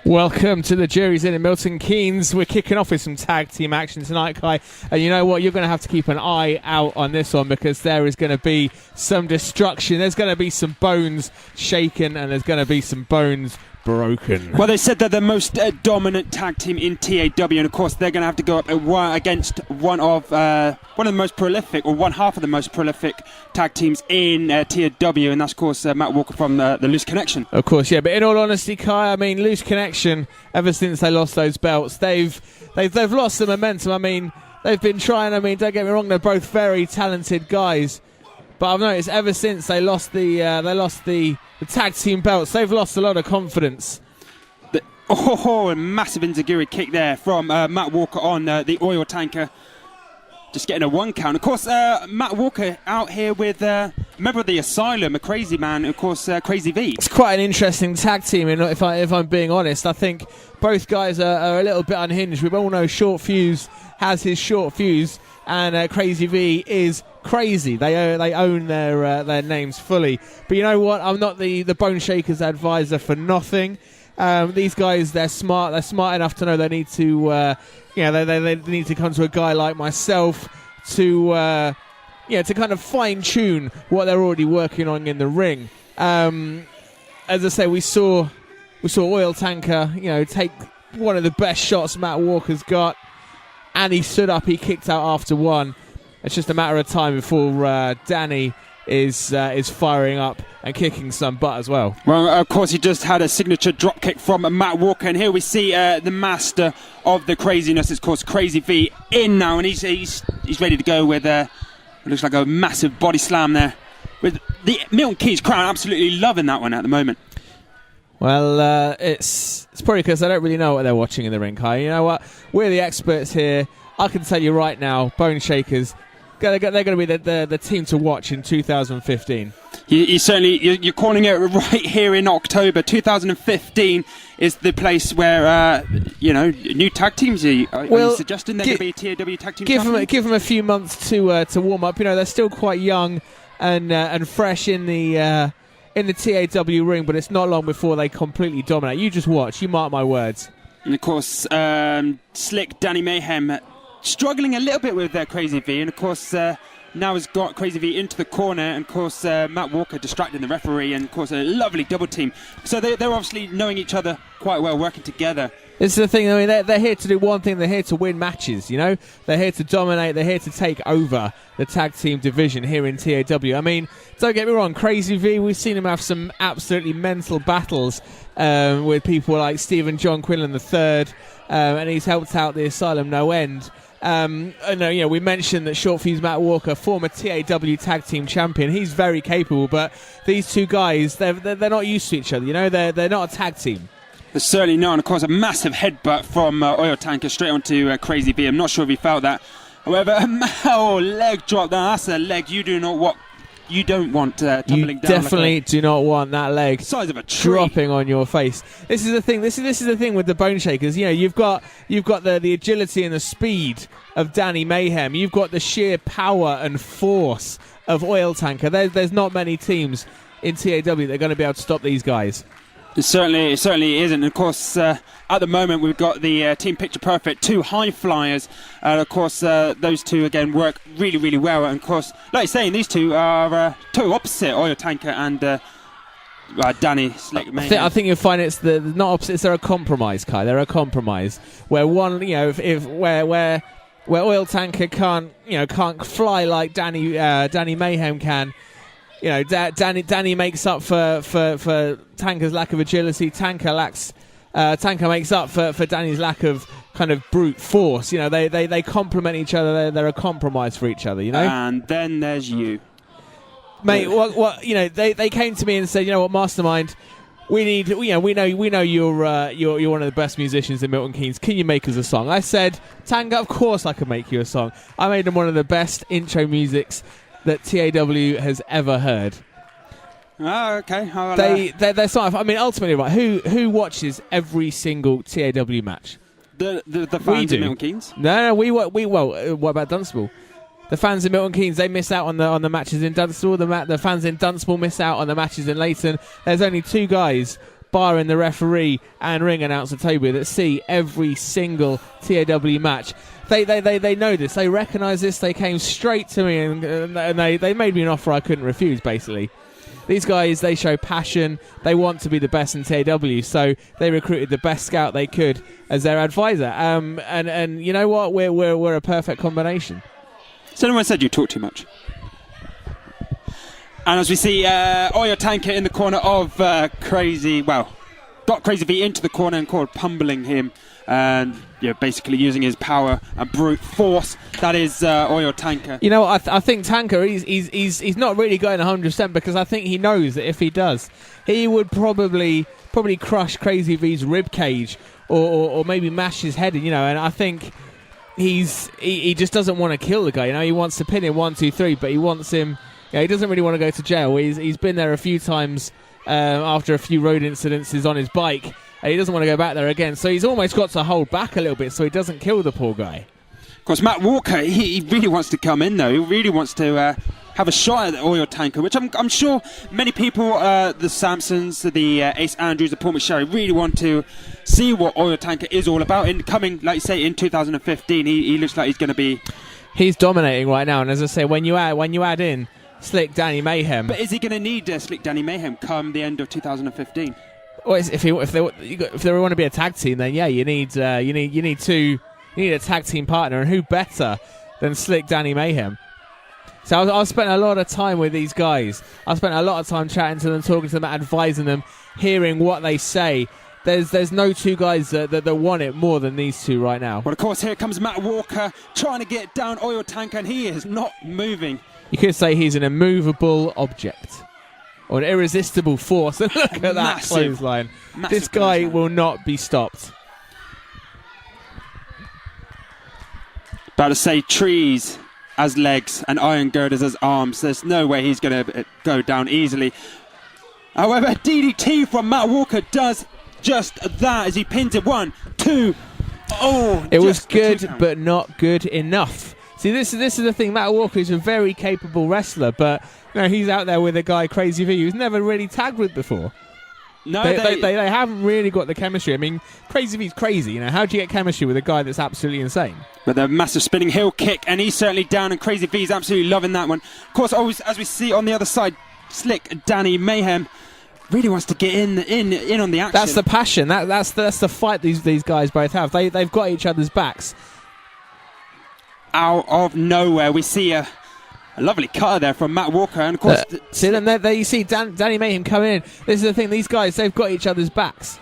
Welcome to the Jury's In Milton Keynes. We're kicking off with some tag team action tonight, Kai. And you know what? You're going to have to keep an eye out on this one because there is going to be some destruction. There's going to be some bones shaken and there's going to be some bones broken. Well, they said they're the most dominant tag team in TAW, and of course they're going to have to go up against one of the most prolific, or one half of the most prolific tag teams in TAW, and that's of course Matt Walker from the Loose Connection. Of course, yeah. But in all honesty, Kai, I mean, Loose Connection, ever since they lost those belts, they've lost the momentum. I mean, they've been trying. I mean, don't get me wrong, they're both very talented guys. But I've noticed ever since they lost the tag team belts, they've lost a lot of confidence. A massive enziguri kick there from Matt Walker on the Oil Tanker. Just getting a 1 count. Of course, Matt Walker out here with a member of the Asylum, a Crazy Man, and of course, Crazy V. It's quite an interesting tag team, and if I'm being honest. I think both guys are a little bit unhinged. We all know Short Fuse has his short fuse, and Crazy V is crazy. They own their names fully. But you know what? I'm not the Boneshakers advisor for nothing. These guys, they're smart. They're smart enough to know they need to, they need to come to a guy like myself to kind of fine tune what they're already working on in the ring. As I say, we saw Oil Tanker, take one of the best shots Matt Walker's got, and he stood up. He kicked out after one. It's just a matter of time before Danny is firing up and kicking some butt as well. Well, of course, he just had a signature drop kick from Matt Walker, and here we see the master of the craziness. It's called Crazy V in now, and he's ready to go with it looks like a massive body slam there. With the Milton Keynes crowd absolutely loving that one at the moment. Well, it's probably because I don't really know what they're watching in the ring, Kai. You know what? We're the experts here. I can tell you right now, Boneshakers, they're going to be the team to watch in 2015. You're calling it right here in October. 2015 is the place where new tag teams. Are you suggesting they're going to be a TAW tag team? Give them a few months to warm up. They're still quite young and fresh in the TAW ring, but it's not long before they completely dominate. You just watch. You mark my words. And of course, Slick Danny Mayhem struggling a little bit with their Crazy V, and of course now has got Crazy V into the corner, and of course Matt Walker distracting the referee, and of course a lovely double team. So they're obviously knowing each other quite well, working together. This is the thing. I mean, they're here to do one thing. They're here to win matches. They're here to dominate. They're here to take over the tag team division here in TAW. I mean, don't get me wrong. Crazy V, we've seen him have some absolutely mental battles with people like Stephen John Quinlan III, and he's helped out the Asylum no end. We mentioned that Short Fuse Matt Walker, former TAW tag team champion, he's very capable. But these two guys, they're not used to each other. They're not a tag team. There's certainly not, and of course a massive headbutt from Oil Tanker straight onto Crazy V. I'm not sure if he felt that. However, leg drop. That's a leg you don't want tumbling down. You definitely do not want that leg size of a tree dropping on your face. This is the thing. This is the thing with the Boneshakers. You've got the agility and the speed of Danny Mayhem. You've got the sheer power and force of Oil Tanker. There's not many teams in TAW that are going to be able to stop these guys. It certainly isn't. And of course, at the moment, we've got the Team Picture Perfect, two high flyers. And of course, those two, again, work really, really well. And of course, like you're saying, these two are total opposite, Oil Tanker and Danny Slick Mayhem. I think you'll find it's not opposites, they're a compromise, Kai. They're a compromise. Where one, where Oil Tanker can't fly like Danny Mayhem can. Danny makes up for Tanker's lack of agility. Tanker makes up for Danny's lack of kind of brute force. They complement each other. They're a compromise for each other. And then there's you, mate. What they came to me and said, Mastermind, we know you're one of the best musicians in Milton Keynes. Can you make us a song? I said, Tanker, of course I can make you a song. I made them one of the best intro musics that TAW has ever heard. Oh, okay. They're sort of, I mean, ultimately, right? Who watches every single TAW match? The fans of Milton Keynes? No. What about Dunstable? The fans in Milton Keynes, they miss out on the matches in Dunstable. The fans in Dunstable miss out on the matches in Leighton. There's only 2 guys, barring the referee and ring announcer Toby, that see every single TAW match. They know this. They recognise this. They came straight to me and they made me an offer I couldn't refuse, basically. These guys, they show passion. They want to be the best in TAW, so they recruited the best scout they could as their advisor. And you know what? We're a perfect combination. So no one said you talk too much. And as we see, Oil Tanker in the corner of got Crazy V into the corner and called pummeling him, and basically using his power and brute force. That is Oil Tanker. You know what? I think Tanker, he's not really going 100%, because I think he knows that if he does, he would probably crush Crazy V's rib cage or maybe mash his head in. And I think he just doesn't want to kill the guy. He wants to pin him 1, 2, 3, but he wants him. He doesn't really want to go to jail. He's been there a few times after a few road incidences on his bike, and he doesn't want to go back there again. So he's almost got to hold back a little bit so he doesn't kill the poor guy. Of course, Matt Walker, he really wants to come in, though. He really wants to have a shot at the Oil Tanker, which I'm sure many people, the Sampsons, the Ace Andrews, the Paul McSherry, really want to see what Oil Tanker is all about. In coming, like you say, in 2015, he looks like he's going to be... He's dominating right now, and as I say, when you add in Slick Danny Mayhem... But is he going to need Slick Danny Mayhem come the end of 2015? Well, if they want to be a tag team, then yeah, you need a tag team partner, and who better than Slick Danny Mayhem? So I've spent a lot of time with these guys. I've spent a lot of time chatting to them, talking to them, advising them, hearing what they say. There's no 2 guys that want it more than these 2 right now. Well, of course, here comes Matt Walker trying to get down Oil Tanker, and he is not moving. You could say he's an immovable object, or an irresistible force. Look at that clothesline. This guy will not be stopped. About to say trees as legs and iron girders as arms. There's no way he's going to go down easily. However, DDT from Matt Walker does just that as he pins it. 1, 2. Oh, it was good, but not good enough. See, this is the thing. Matt Walker is a very capable wrestler, but he's out there with a guy, Crazy V, who's never really tagged with before. No, they haven't really got the chemistry. I mean, Crazy V's crazy. How do you get chemistry with a guy that's absolutely insane? With a massive spinning heel kick, and he's certainly down, and Crazy V's absolutely loving that one. Of course, always, as we see on the other side, Slick Danny Mayhem really wants to get in on the action. That's the passion. That's the fight these guys both have. They've got each other's backs. Out of nowhere, we see a lovely cutter there from Matt Walker, and of course, see them there. You see Danny Mayhem coming in. This is the thing; these guys, they've got each other's backs.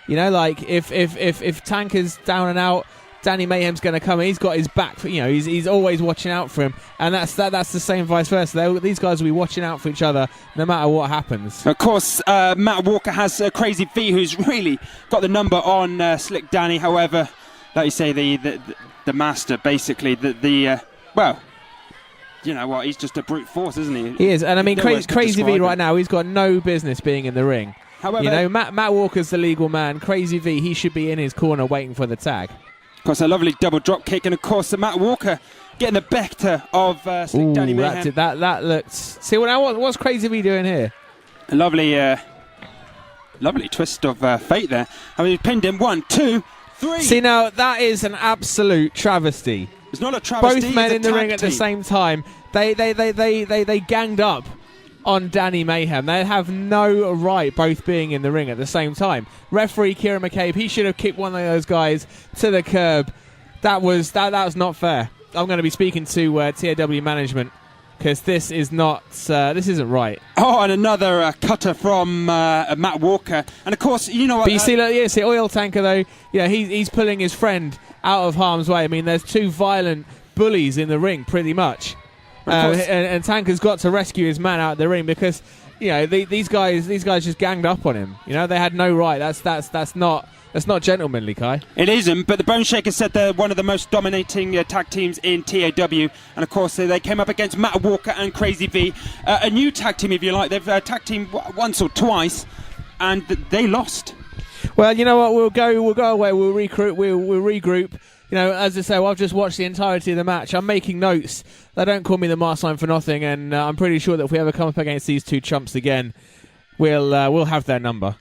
Like if Tanker's down and out, Danny Mayhem's going to come in. He's got his back. He's always watching out for him, and that's the same vice versa. These guys will be watching out for each other no matter what happens. Of course, Matt Walker has Crazy V, who's really got the number on Slick Danny. However, like you say, the master, basically, well, you know what, he's just a brute force, isn't he? He is, and I mean, Crazy V right now, he's got no business being in the ring. However, Matt Walker's the legal man. Crazy V, he should be in his corner waiting for the tag. Of course, a lovely double drop kick, and of course, Matt Walker getting the better of Slick Danny Mayhem. That looks... See, what's Crazy V doing here? A lovely twist of fate there. I mean, he pinned him 1, 2, 3. See, now, that is an absolute travesty. It's not a travesty. Both men in the ring at the same time. They ganged up on Danny Mayhem. They have no right both being in the ring at the same time. Referee Kieran McCabe, he should have kicked one of those guys to the curb. That was not fair. I'm going to be speaking to TAW management, because this isn't right. Oh, and another cutter from Matt Walker, and of course, you know what? But you see, Oil Tanker though, he's pulling his friend out of harm's way. I mean, there's 2 violent bullies in the ring, pretty much, and Tanker's got to rescue his man out of the ring, because these guys just ganged up on him. They had no right. That's not gentlemanly, Kai. It isn't, but the Boneshakers said they're one of the most dominating tag teams in TAW, and of course they came up against Matt Walker and Crazy V, a new tag team, if you like. They've tag teamed once or twice, and they lost. Well, you know what? We'll go away. We'll regroup. as I say, I've just watched the entirety of the match. I'm making notes. They don't call me the Mastermind for nothing, and I'm pretty sure that if we ever come up against these two chumps again, we'll have their number.